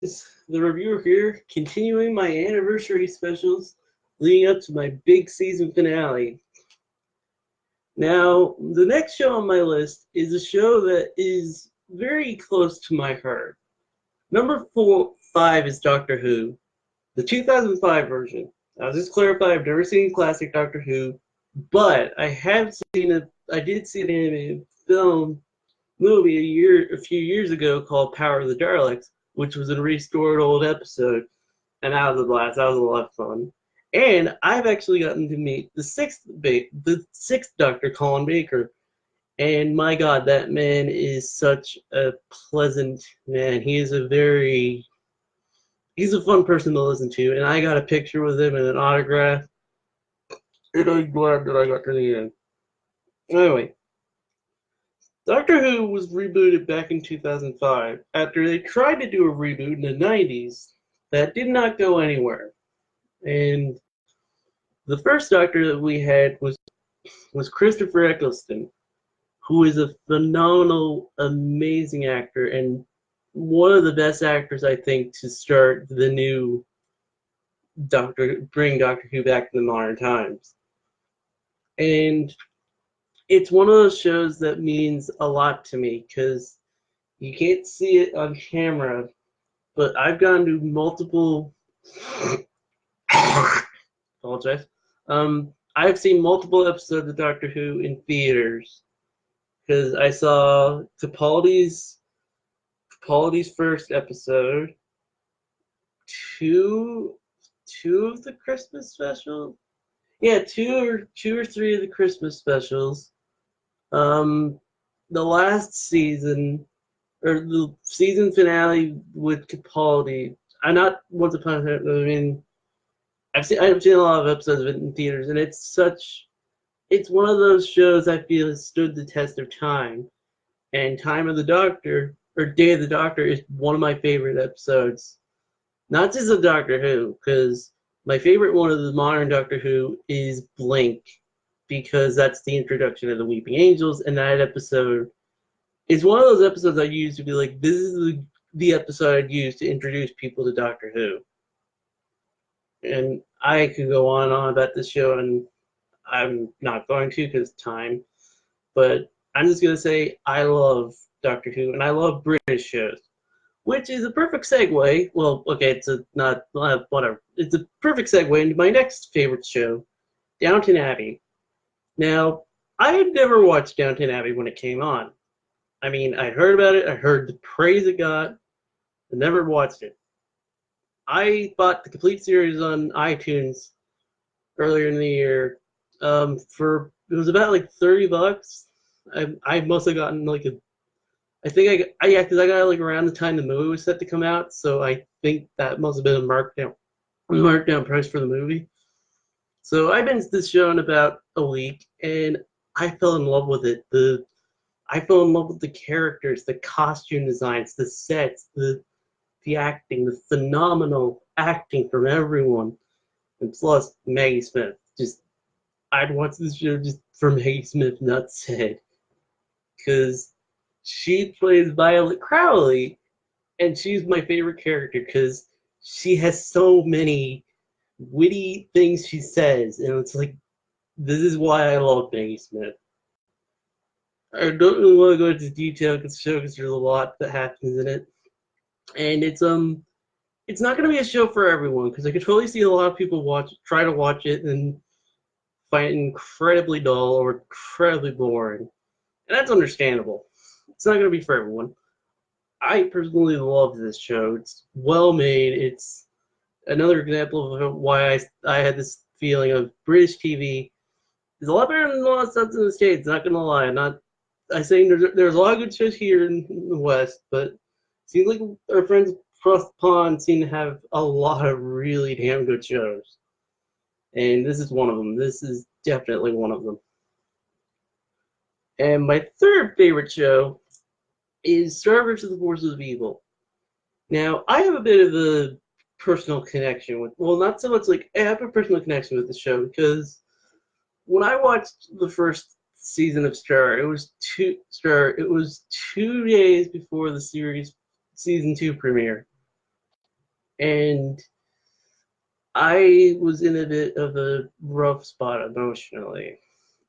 The reviewer here, continuing my anniversary specials leading up to my big season finale. Now, the next show on my list is a show that is very close to my heart. Number 5 is Doctor Who, the 2005 version. I'll just clarify, I've never seen classic Doctor Who, but I did see an animated film movie a few years ago called Power of the Daleks, which was a restored old episode, and that was a blast. That was a lot of fun. And I've actually gotten to meet the sixth Doctor, Colin Baker, and my God, that man is such a pleasant man. He's a fun person to listen to, and I got a picture with him and an autograph, and I'm glad that I got to meet him. Anyway, Doctor Who was rebooted back in 2005 after they tried to do a reboot in the 90s that did not go anywhere. And the first Doctor that we had was Christopher Eccleston, who is a phenomenal, amazing actor and one of the best actors, I think, to start the new bring Doctor Who back to the modern times. And it's one of those shows that means a lot to me because you can't see it on camera, but I've gone to multiple. Apologize. I've seen multiple episodes of Doctor Who in theaters because I saw Capaldi's first episode, two of the Christmas specials. Yeah, two or three of the Christmas specials. The last season, or the season finale with Capaldi. I'm not Once Upon a Time. I mean, I've seen a lot of episodes of it in theaters, and it's one of those shows I feel has stood the test of time. And Time of the Doctor, or Day of the Doctor, is one of my favorite episodes. Not just of Doctor Who, because my favorite one of the modern Doctor Who is Blink, because that's the introduction of the Weeping Angels, and that episode is one of those episodes I use to be like, this is the episode I'd use to introduce people to Doctor Who. And I could go on and on about this show, and I'm not going to because time, but I'm just going to say I love Doctor Who, and I love British shows, which is a perfect segue. Well, okay, not whatever. It's a perfect segue into my next favorite show, Downton Abbey. Now, I had never watched Downton Abbey when it came on. I mean, I'd heard about it, I heard the praise it got, I never watched it. I bought the complete series on iTunes earlier in the year. It was about like $30. I must have gotten like because I got like around the time the movie was set to come out, so I think that must have been a markdown price for the movie. So I binged this show in about a week, and I fell in love with it. I fell in love with the characters, the costume designs, the sets, the acting, the phenomenal acting from everyone, and plus Maggie Smith. I'd watch this show just for Maggie Smith nuts head, because she plays Violet Crowley, and she's my favorite character because she has so many witty things she says, and it's like, this is why I love Maggie Smith. I don't really want to go into detail because there's a lot that happens in it, and it's not going to be a show for everyone because I could totally see a lot of people try to watch it and find it incredibly dull or incredibly boring, and that's understandable. It's not going to be for everyone. I personally love this show. It's well made. It's another example of why I had this feeling of British TV is a lot better than a lot of stuff in the States. Not gonna lie, I saying there's a lot of good shows here in the West, but it seems like our friends across the pond seem to have a lot of really damn good shows, and this is one of them. This is definitely one of them. And my third favorite show is Starburst of the Forces of Evil. Now, I have a bit of a personal connection with, well, not so much like, I have a personal connection with the show because when I watched the first season of it was 2 days before the series season 2 premiere. And I was in a bit of a rough spot emotionally,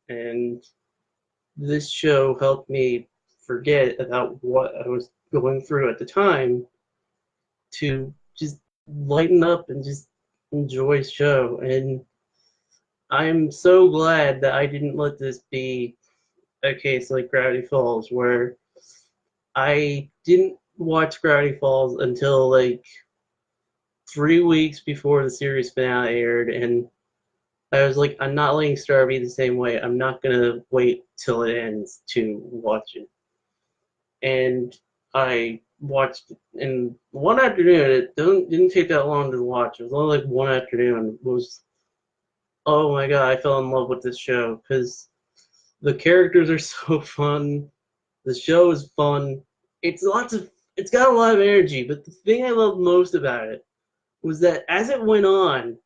and this show helped me forget about what I was going through at the time to just lighten up and just enjoy the show. And I'm so glad that I didn't let this be a case like Gravity Falls, where I didn't watch Gravity Falls until like 3 weeks before the series finale aired, and I was like, I'm not letting Star be the same way. I'm not gonna wait till it ends to watch it. And I watched it in one afternoon. It didn't take that long to watch. It was only like one afternoon. It was, oh my god, I fell in love with this show because the characters are so fun. The show is fun. It's got a lot of energy. But the thing I love most about it was that as it went on,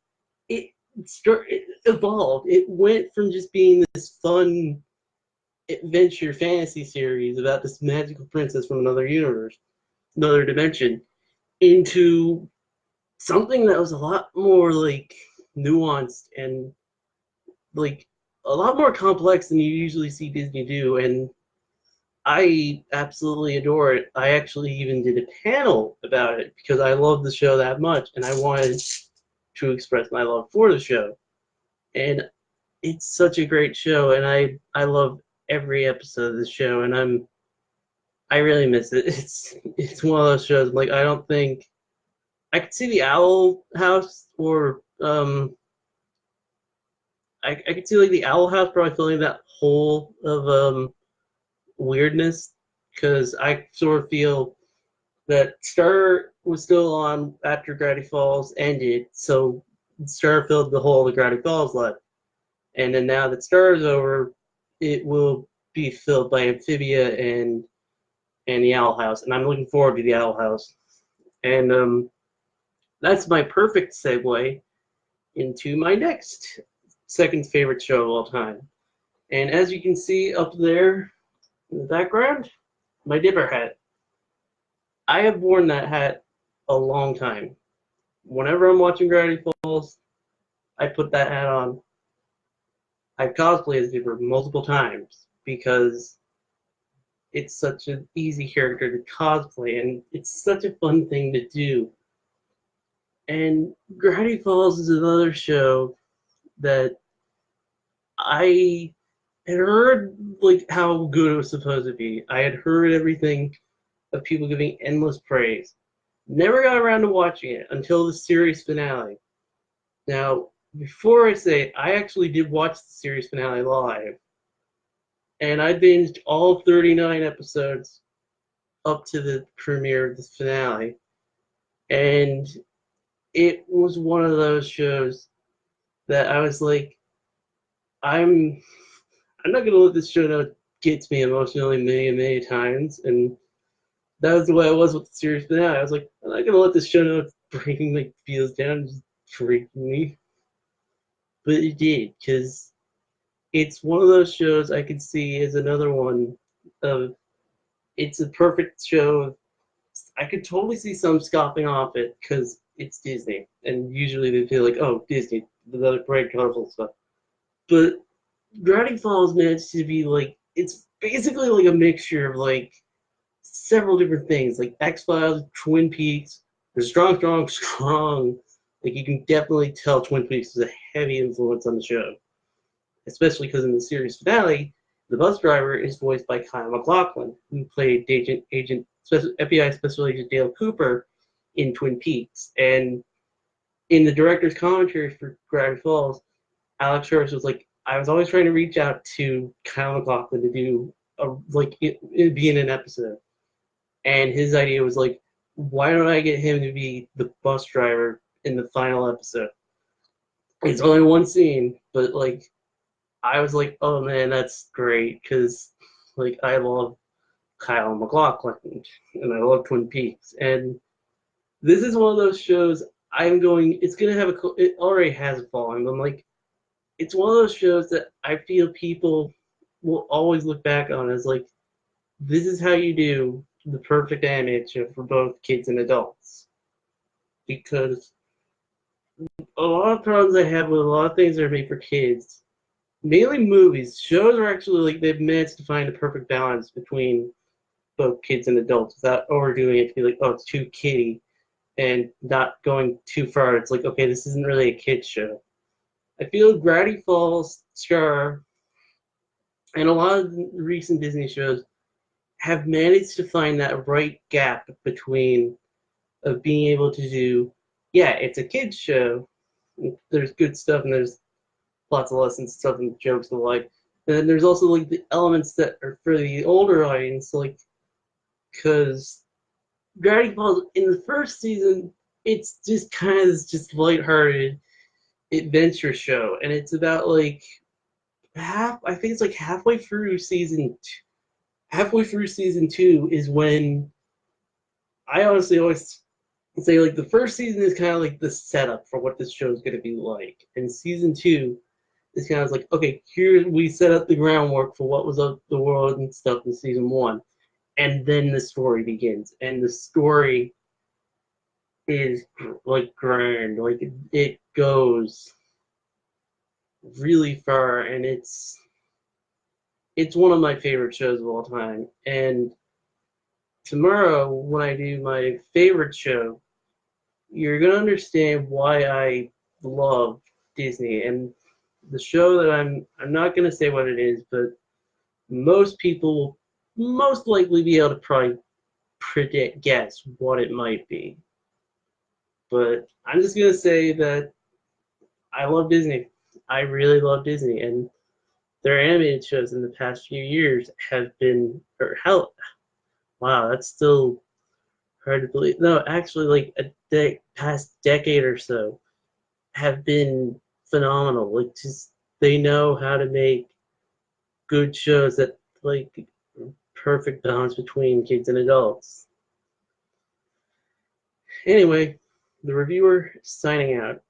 it it evolved. It went from just being this fun adventure fantasy series about this magical princess from another universe, another dimension, into something that was a lot more like nuanced and like a lot more complex than you usually see Disney do. And I absolutely adore it. I actually even did a panel about it because I love the show that much and I wanted to express my love for the show. And it's such a great show, and I love every episode of the show, and I really miss it. It's one of those shows. Like I don't think I could see the Owl House, or I could see like the Owl House probably filling that hole of weirdness, because I sort of feel that Star was still on after Gravity Falls ended, so Star filled the hole that Gravity Falls left. And then now that Star is over, it will be filled by Amphibia and the Owl House, and I'm looking forward to the Owl House. And that's my perfect segue into my next second favorite show of all time. And as you can see up there in the background, my Dipper hat. I have worn that hat a long time. Whenever I'm watching Gravity Falls, I put that hat on. I've cosplayed as Dipper multiple times because it's such an easy character to cosplay, and it's such a fun thing to do. And Gravity Falls is another show that I had heard like how good it was supposed to be. I had heard everything of people giving endless praise. Never got around to watching it until the series finale. Now, before I say, I actually did watch the series finale live, and I binged all 39 episodes up to the premiere of the finale. And it was one of those shows that I was like, I'm not gonna let this show get to me emotionally many times, and that was the way I was with the series finale. I was like, I'm not gonna let this show breaking like feels down, just freaking me, but it did because it's one of those shows I could see as another one of it's a perfect show. I could totally see some scoffing off it because it's Disney, and usually they feel like, oh, Disney, the other bright, colorful stuff. But Gravity Falls managed to be like, it's basically like a mixture of like several different things, like X-Files, Twin Peaks. There's strong. Like you can definitely tell Twin Peaks is a heavy influence on the show, especially because in the series finale, the bus driver is voiced by Kyle MacLachlan, who played FBI Special Agent Dale Cooper in Twin Peaks. And in the director's commentary for Gravity Falls, Alex Hirsch was like, I was always trying to reach out to Kyle MacLachlan to do it be in an episode. And his idea was like, why don't I get him to be the bus driver in the final episode? It's only one scene, but like I was like, oh man, that's great, because like I love Kyle MacLachlan and I love Twin Peaks, and this is one of those shows it's gonna have it already has a following. I'm like, it's one of those shows that I feel people will always look back on as like, this is how you do the perfect animated show for both kids and adults. because a lot of problems I have with a lot of things that are made for kids, mainly movies, shows are actually like they've managed to find a perfect balance between both kids and adults without overdoing it to be like, oh, it's too kiddie, and not going too far. It's like, okay, this isn't really a kid's show. I feel Brandy Falls, Scar, and a lot of recent Disney shows have managed to find that right gap between of being able to do, yeah, it's a kid's show. There's good stuff and there's lots of lessons, stuff, and jokes and the like. And then there's also like the elements that are for the older audience, like because Gravity Falls in the first season, it's just kind of this just lighthearted adventure show, and it's about like I think it's like halfway through season two is when I honestly always say like the first season is kind of like the setup for what this show is going to be like, and season two is kind of like, okay, here we set up the groundwork for what was of the world and stuff in season one, and then the story begins, and the story is like grand, like it goes really far, and it's one of my favorite shows of all time. And tomorrow, when I do my favorite show, you're gonna understand why I love Disney. And the show that I'm not gonna say what it is, but most people will most likely be able to probably guess what it might be. But I'm just gonna say that I love Disney. I really love Disney, and their animated shows in the past few years have been, or hell, wow, that's still hard to believe. No, actually, like past decade or so, have been phenomenal. Like, just they know how to make good shows that like perfect balance between kids and adults. Anyway, the reviewer signing out.